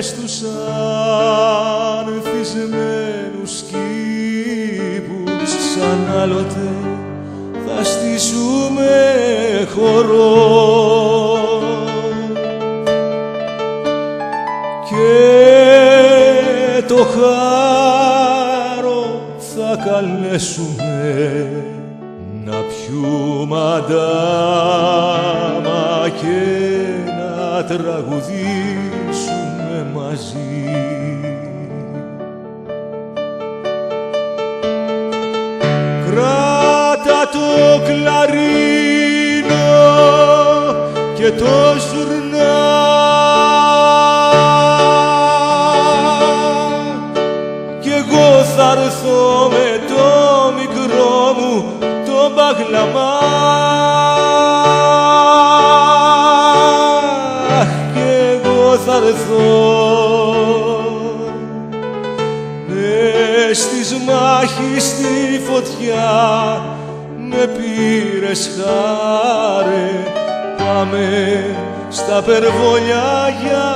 στους ανθισμένους κήπους σαν άλλοτε θα στήσουμε χορό και το χάρο θα καλέσουμε να πιούμε αντάμα και να τραγουδήσουμε μαζί. Κράτα το κλαρίνο και το ζουρνά κι εγώ θα έρθω με το μικρό μου το μπαγλαμά κι εγώ θα έρθω μες της μάχης στη φωτιά με πήρες χάρε πάμε στα περβόλια για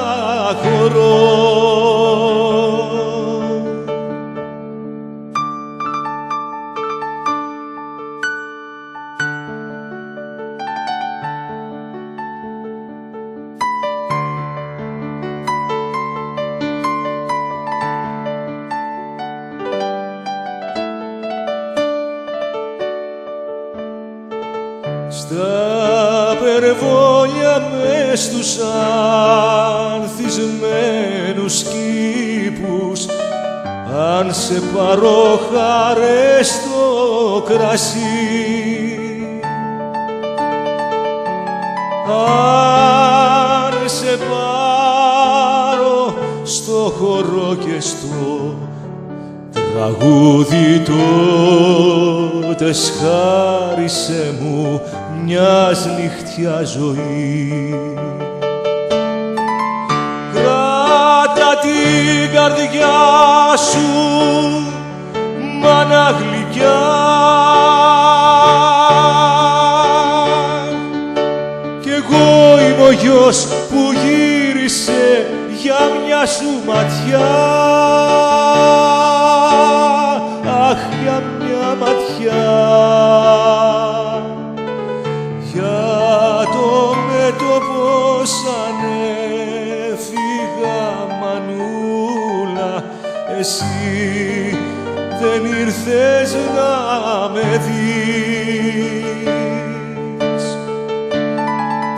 χορό. Στα περβόλια μες στους ανθισμένους κήπους αν σε πάρω χάρε στο κρασί αν σε πάρω στο χορό και στο τραγούδι τότε χάρισε μου μιας νυχτιά ζωή. Κράτα την καρδιά σου μάνα γλυκιά κι εγώ είμαι ο γιος που γύρισε για μια σου ματιά. Αχ, για μια ματιά για το μέτωπο σαν έφυγα μανούλα εσύ δεν ήρθες να με δεις.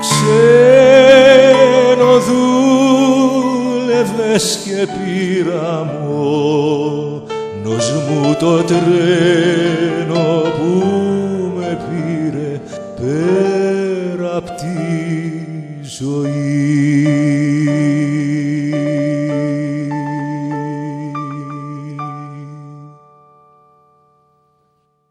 Ξενοδούλευες και πήρα μόνος μου το τρένο που με πήρε πέρα απ' τη ζωή.